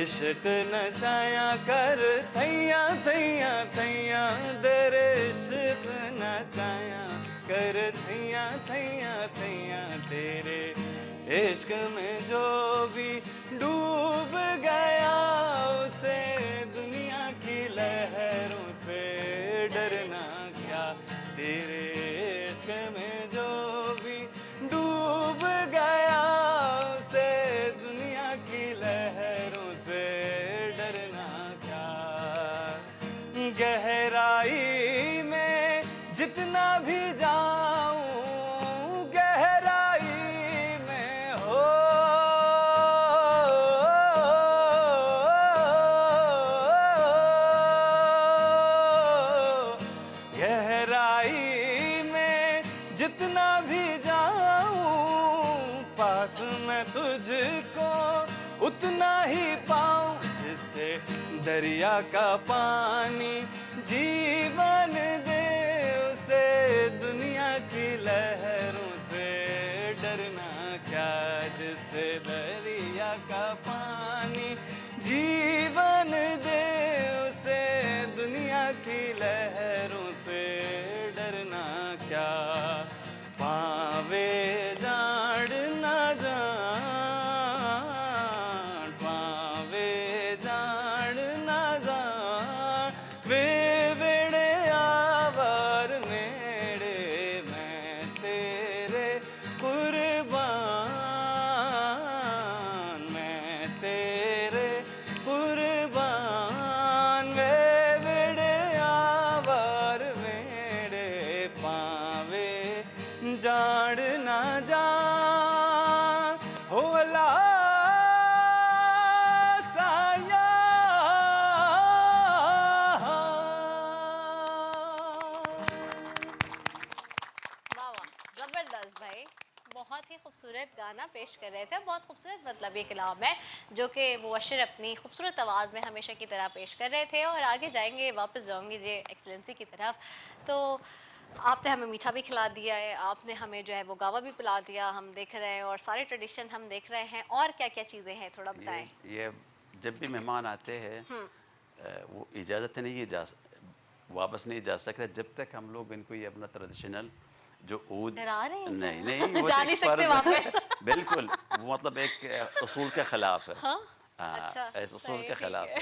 इश्क नचाया कर थैया थैया थैया तेरे इश्क नचाया कर थैया थैया थैया तेरे इश्क में जो भी डूब गया उसे दुनिया की लहरों से डरना क्या तेरे इश्क में जो भी डूब गया उसे दुनिया की लहरों से डरना क्या गहराई में जितना भी जाऊं गहराई में हो गहराई में जितना भी जाऊं पास मैं तुझको उतना ही पाऊं जिससे दरिया का पानी जीवन दे उसे दुनिया की लहरों से डरना क्या जिससे दरिया का पानी जीवन दे उसे दुनिया की लहरों से डरना क्या पावे जाड़ ना जान पावे जाड़ ना जान वे वेड़े आवर मेरे मैं तेरे कुर्बान मैं तेरे कुर्बान वे वेड़े आवर मेरे पावे जाड़ ना जान हो अल्लाह साया वाह वाह, जबरदस्त भाई, बहुत ही खूबसूरत गाना पेश कर रहे थे। बहुत खूबसूरत मतलब ये कलाम है जो कि मुबश्शिर अपनी खूबसूरत आवाज़ में हमेशा की तरह पेश कर रहे थे। और आगे जाएंगे, वापस जाऊंगी जी एक्सलेंसी की तरफ। तो आपने हमें मीठा भी खिला दिया है, आपने हमें जो है वो गावा भी पिला दिया, हम देख रहे हैं और सारे ट्रेडिशन हम देख रहे हैं। और क्या क्या चीज़ें हैं थोड़ा बताएं। ये जब भी मेहमान आते हैं वो इजाज़त नहीं है वापस नहीं जा सकते जब तक हम लोग इनको ये अपना ट्रेडिशनल जो ऊद डरा रहे हैं नहीं नहीं वो जा एक नहीं सकते फर्ज है। वापस। बिल्कुल वो मतलब एक उसूल के खिलाफ है। हाँ? हाँ, अच्छा, इस उसूल सही, के ठीक खिलाफ है। है।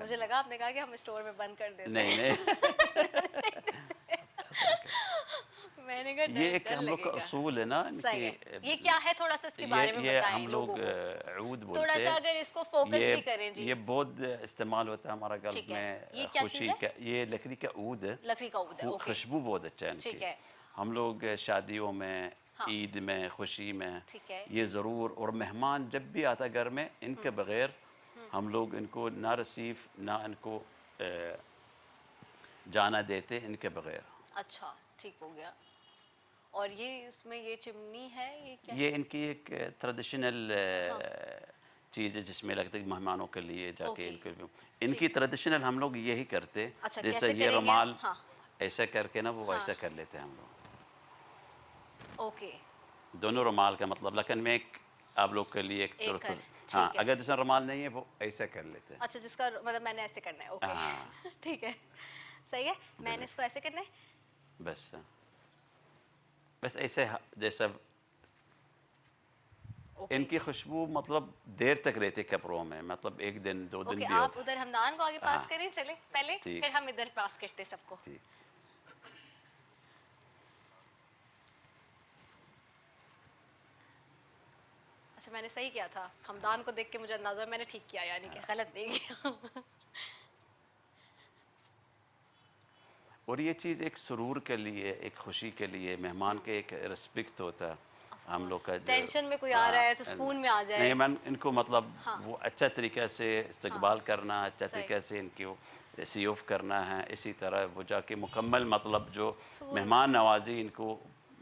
मुझे लगा आपने कहा कि हम स्टोर में बंद कर देते नहीं नहीं मैंने कहा ये डर एक डर हम लोग का लगेगा। उसूल है ना सही है। इनके ये क्या है, थोड़ा सा इसके बारे में ये बताएं हम लोग लोगों को। ऊद बोलते थोड़ा सा हैं। अगर इसको फोकस ये भी करें जी। ये बहुत इस्तेमाल होता है हमारा गल्फ ठीक है। में ये क्या खुशी चीज़ है? का ये लकड़ी का ऊद है। लकड़ी का ऊद है, ओके। खुशबू बहुत अच्छा है इनकी। ठीक है। हम लोग शादियों में हाँ। ईद में खुशी में ठीक है। ये ज़रूर और मेहमान जब भी आता घर में इनके बगैर हम लोग इनको ना रिसीव ना इनको जाना देते इनके बगैर। अच्छा, ठीक हो गया। और ये इसमें ये चिमनी है, ये क्या ये इनकी एक ट्रेडिशनल चीज़ है जिसमें लगता है कि मेहमानों के लिए जाके इनकी ट्रेडिशनल हम लोग यही करते। अच्छा, जैसे कैसे ये करेंगे? रुमाल हाँ। ऐसा करके ना वो हाँ। ऐसा कर लेते हैं हम लोग ओके। दोनों रुमाल का मतलब। लेकिन मैं एक आप लोग के लिए एक एक कर, हाँ ठीक है। अगर जैसा रुमाल नहीं है वो ऐसा कर लेते हैं। अच्छा, जिसका मतलब मैंने ऐसे करना है, ओके। हाँ। ठीक है, सही है। मैंने इसको ऐसे करना है। बस बस ऐसे जैसा इनकी खुशबू मतलब देर तक रहती है कपड़ों में, मतलब एक दिन दो दिन भी आप होता है। उधर हमदान को आगे पास हाँ। करें, चले पहले, ठीक। फिर हम इधर पास करते सबको। ठीक। अच्छा, मैंने सही किया था। हमदान को देख के मुझे अंदाजा मैंने ठीक किया, यानी कि गलत नहीं किया। और ये चीज़ एक सुरूर के लिए, एक खुशी के लिए, मेहमान के एक रिस्पेक्ट होता है हम लोग का। टेंशन में कोई आ रहा है तो सुकून में आ जाए। नहीं मैं इनको मतलब हाँ। वो अच्छा तरीके से इस्तकबाल करना, अच्छा सही। तरीके से इनको सी ऑफ करना है, इसी तरह वो जाके मुकम्मल मतलब जो मेहमान नवाजी इनको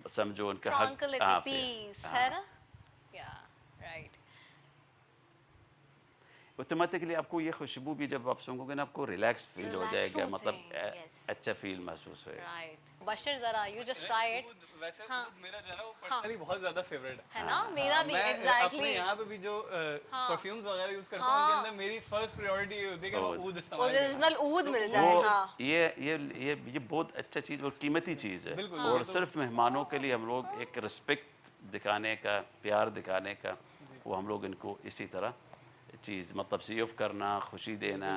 समझो उनका हक पीस है ना, या राइट। ऑटोमेटिकली आपको ये खुशबू भी जब आप सूंघोगे ना आपको रिलैक्स फील हो जाएगा, मतलब yes. अच्छा फील महसूस होएगा। राइट। बशर जरा यू जस्ट ट्राई इट। वैसे हाँ। ऊद मेरा जो है ना वो पर्सनली बहुत ज्यादा फेवरेट है ना, मेरा भी मैं एग्जैक्टली। अपने यहाँ पे भी जो परफ्यूम्स वगैरह यूज करता हूँ उनके अंदर मेरी फर्स्ट प्रायोरिटी ये होती है कि मैं ऊद इस्तेमाल करूँ। ओरिजिनल ऊद मिल वो जाए। हाँ ये बहुत अच्छा चीज़ और कीमती चीज़ है, बिल्कुल, और सिर्फ मेहमानों के लिए हम लोग एक रिस्पेक्ट दिखाने का, प्यार दिखाने का, वो हम लोग इनको इसी तरह चीज़ मतलब सी ऑफ करना, खुशी देना।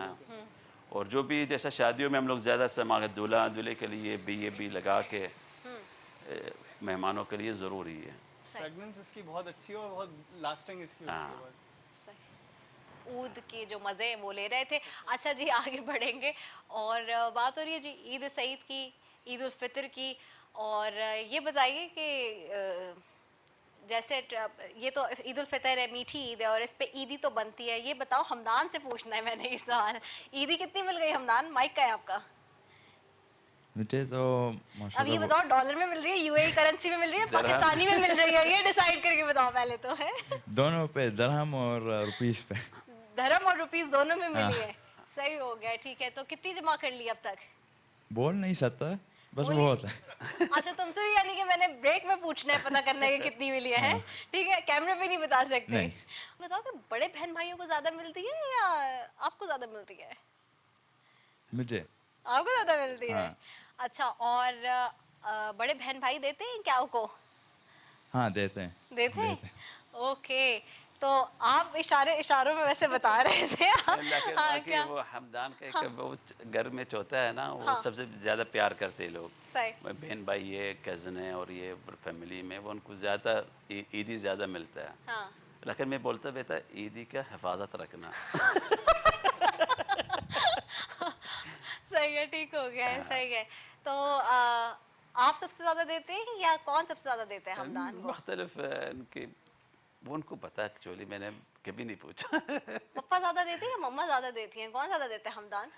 और जो भी जैसा शादियों में हम लोग ज़्यादा सामान दूल्हा दूल्हे के लिए भी ये भी लगा के मेहमानों के लिए ज़रूरी है। फ्रेगनेंस इसकी बहुत अच्छी है और बहुत लास्टिंग इसकी होती है बहुत। ऊद के जो मज़े हैं वो ले रहे थे। अच्छा जी, आगे बढ़ेंगे और बात हो रही है जी ईद सईद की, ईद उल फितर की। और ये बताइए कि जैसे ये तो ईद उल फितर है, मीठी ईद है और इस पे ईदी तो बनती है। ये बताओ, हमदान से पूछना है मैंने इस सवाल, ईदी कितनी मिल गई हमदान? माइक का है आपका। मुझे तो अब माशाल्लाह ये बताओ, डॉलर में मिल रही है, यूएई करेंसी में मिल रही है, पाकिस्तानी में मिल रही है? ये डिसाइड करके बताओ पहले तो। है दोनों पे, दरहम और रुपीस पे। धर्म और रुपीस दोनों में मिली है। सही हो गया, ठीक है। तो कितनी जमा कर ली अब तक? बोल नहीं सकता, बस बोलिए। बहुत है। अच्छा, तुमसे भी यानी कि मैंने ब्रेक में पूछना है, पता करना है कि कितनी मिली है। ठीक है, कैमरे पे नहीं बता सकते। नहीं। बताओ कि बड़े बहन भाइयों को ज्यादा मिलती है या आपको ज्यादा मिलती है? मुझे आपको ज्यादा मिलती है। हाँ। अच्छा, और बड़े बहन भाई देते हैं क्या आपको? हाँ देते हैं। देते हैं। ओके, तो आप इशारों में वैसे बता रहे थे। लेकिन हाँ, बाकी क्या? वो हमदान का वो घर में चौथा है ना, वो हाँ। सबसे ज़्यादा प्यार करते हैं लोग। सही। बहन भाई ये कज़न है और ये फैमिली में वो उनको ज़्यादा ईदी ज़्यादा मिलता है। हाँ। लेकिन मैं बोलता बेटा ईदी का हिफाजत रखना। सही है, ठीक हो गया है, सही है। तो आप सबसे ज्यादा देते हैं या कौन सबसे ज्यादा देते हैं हमदान को? मुख्तलिफ उनके, वो उनको पता है, एक्चुअली मैंने कभी नहीं पूछा। पप्पा ज्यादा देते हैं या मम्मा ज्यादा देती हैं? कौन ज्यादा देते हैं हमदान?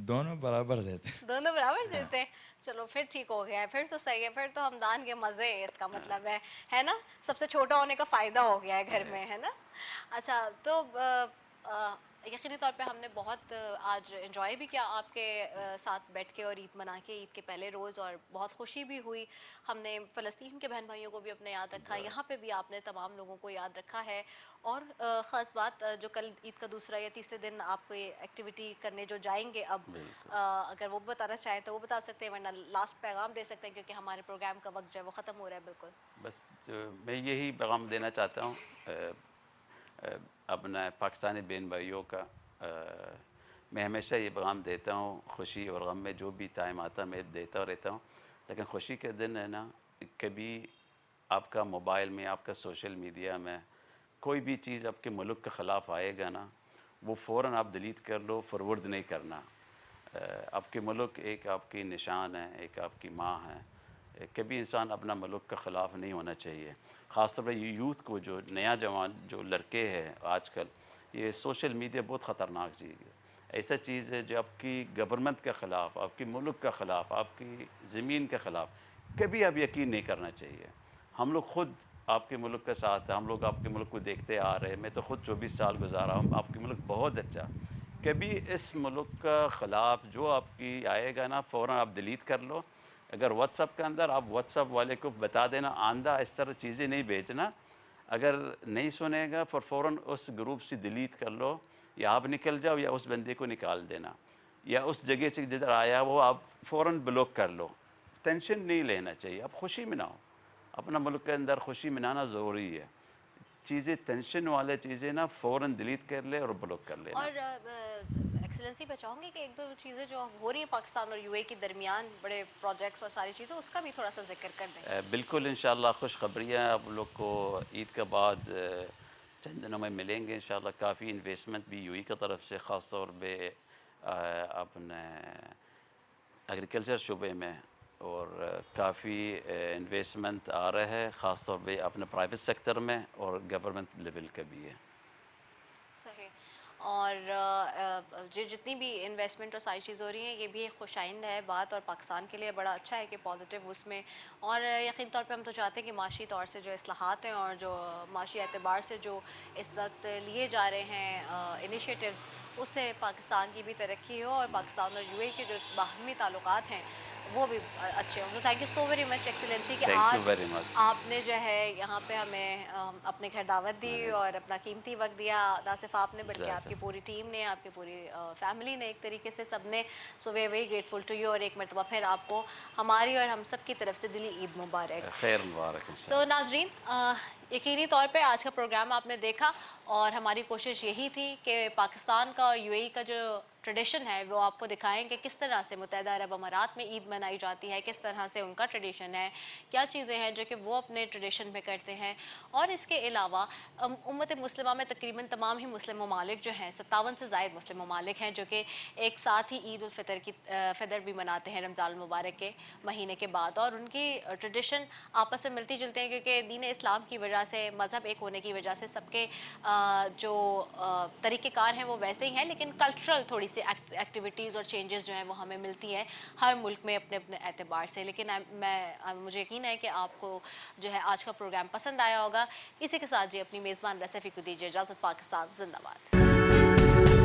दोनों बराबर देते हैं। दोनों बराबर देते हैं। चलो फिर ठीक हो गया है, फिर तो सही है, फिर तो हमदान के मजे हैं, इसका मतलब है ना? सबसे छोटा होने का फायदा हो गया है घर में, है ना? अच्छा, तो यकीनी तौर पे हमने बहुत आज एंजॉय भी किया आपके साथ बैठ के और ईद मना के, ईद के पहले रोज़, और बहुत खुशी भी हुई। हमने फ़लस्तीन के बहन भाइयों को भी अपने याद रखा, यहाँ पे भी आपने तमाम लोगों को याद रखा है। और ख़ास बात, जो कल ईद का दूसरा या तीसरे दिन आप कोई एक्टिविटी करने जो जाएंगे अब, अगर वो बताना चाहें तो वो बता सकते हैं, वरना लास्ट पैगाम दे सकते हैं, क्योंकि हमारे प्रोग्राम का वक्त जो है वो ख़त्म हो रहा है बिल्कुल। बस मैं यही पैगाम देना चाहता हूँ अपना पाकिस्तानी बहन भाइयों का। मैं हमेशा ये पैगाम देता हूँ, खुशी और गम में जो भी टाइम आता मैं देता रहता हूँ, लेकिन खुशी के दिन है ना, कभी आपका मोबाइल में, आपका सोशल मीडिया में कोई भी चीज़ आपके मुल्क के ख़िलाफ़ आएगा ना, वो फ़ौरन आप डिलीट कर लो, फॉरवर्ड नहीं करना। आपके मुल्क एक आपकी निशान है, एक आपकी माँ है। कभी इंसान अपना मुल्क के ख़िलाफ़ नहीं होना चाहिए। ख़ासतौर पर यूथ को, जो नया जवान जो लड़के हैं आजकल, ये सोशल मीडिया बहुत ख़तरनाक चीज़ है। ऐसा चीज़ है जो आपकी गवर्नमेंट के ख़िलाफ़, आपके मुल्क के ख़िलाफ़, आपकी ज़मीन के ख़िलाफ़ कभी आप यकीन नहीं करना चाहिए। हम लोग ख़ुद आपके मुल्क के साथ हैं, हम लोग आपके मुल्क को देखते आ रहे हैं। मैं तो ख़ुद 24 साल गुजारा हूँ, आपके मुल्क बहुत अच्छा। कभी इस मुल्क का ख़िलाफ़ जो आपकी आएगा ना, फ़ौरन आप डिलीट कर लो। अगर व्हाट्सअप के अंदर आप व्हाट्सअप वाले को बता देना, आंधा इस तरह चीज़ें नहीं भेजना। अगर नहीं सुनेगा फ़ौरन उस ग्रुप से डिलीट कर लो, या आप निकल जाओ या उस बंदे को निकाल देना, या उस जगह से जिधर आया वो आप फ़ौरन ब्लॉक कर लो। टेंशन नहीं लेना चाहिए, आप खुशी मनाओ। अपना मुल्क के अंदर खुशी मनाना ज़रूरी है। चीज़ें टेंशन वाले चीज़ें ना फ़ौरन डिलीट कर ले और ब्लॉक कर लेना। और एक्सेलेंसी पे चाहूँगी कि एक दो चीज़ें जो हो रही है पाकिस्तान और यूएई के दरमियान, बड़े प्रोजेक्ट्स और सारी चीज़ें, उसका भी थोड़ा सा जिक्र कर दें। बिल्कुल, इंशाल्लाह खुशखबरियाँ आप लोग को ईद के बाद चंद दिनों में मिलेंगे इंशाल्लाह। काफ़ी इन्वेस्टमेंट भी यूएई की तरफ से, ख़ास तौर पे अपने एग्रीकल्चर शुबे में, और काफ़ी इन्वेस्टमेंट आ रहा है, ख़ास तौर पे अपने प्राइवेट सेक्टर में, और गवर्नमेंट लेवल का भी है। सही। और जो जितनी भी इन्वेस्टमेंट और सारी चीज़ें हो रही हैं ये भी एक खुशाइंद है बात, और पाकिस्तान के लिए बड़ा अच्छा है कि पॉजिटिव उसमें, और यकीन तौर पे हम तो चाहते हैं कि माशी तौर से जो इस्लाहात हैं और जो माशी एतबार से जो इस वक्त लिए जा रहे हैं इनिशिएटिव्स, उससे पाकिस्तान की भी तरक्की हो और पाकिस्तान और यूएई के जो बाहमी ताल्लुकात हैं वो भी अच्छे हों। तो thank you so very much excellency कि थैंक यू आज वेरी मच। आपने जो है यहाँ पे हमें अपने घर दावत दी और अपना कीमती वक्त दिया, ना सिर्फ आपने बल्कि आपकी पूरी टीम ने, आपकी पूरी फैमिली ने, एक तरीके से सबने। सो वे वेरी ग्रेटफुल टू यू, और एक मरतबा फिर आपको हमारी और हम सब की तरफ से दिली ईद मुबारक। खैर मुबारक। तो नाजरीन, यकीनी तौर पे आज का प्रोग्राम आपने देखा और हमारी कोशिश यही थी कि पाकिस्तान का और यूएई का जो ट्रेडिशन है वो आपको दिखाएं कि किस तरह से मुत्तहिदा अरब अमारात में ईद मनाई जाती है, किस तरह से उनका ट्रेडिशन है, क्या चीज़ें हैं जो कि वो अपने ट्रेडिशन में करते हैं। और इसके अलावा उम्मत मुस्लिमा में तकरीबन तमाम ही मुस्लिम ममालिक जो हैं, 57 से ज़ायद मुस्लिम ममालिक हैं जो कि एक साथ ही ईद उल फितर की फितर भी मनाते हैं रमज़ान मुबारक के महीने के बाद, और उनकी ट्रेडिशन आपस में मिलती जुलती हैं क्योंकि दीन इस्लाम की वजह से, मज़हब एक होने की वजह से सबके जो तरीक़ेकार हैं वो वैसे ही हैं, लेकिन कल्चरल थोड़ी सी एक्टिविटीज़ और चेंजेस जो हैं वो हमें मिलती हैं हर मुल्क में अपने अपने एतबार से। लेकिन मुझे यकीन है कि आपको जो है आज का प्रोग्राम पसंद आया होगा। इसी के साथ जी अपनी मेज़बान रसफ़ी को दीजिए इजाज़त। पाकिस्तान जिंदाबाद।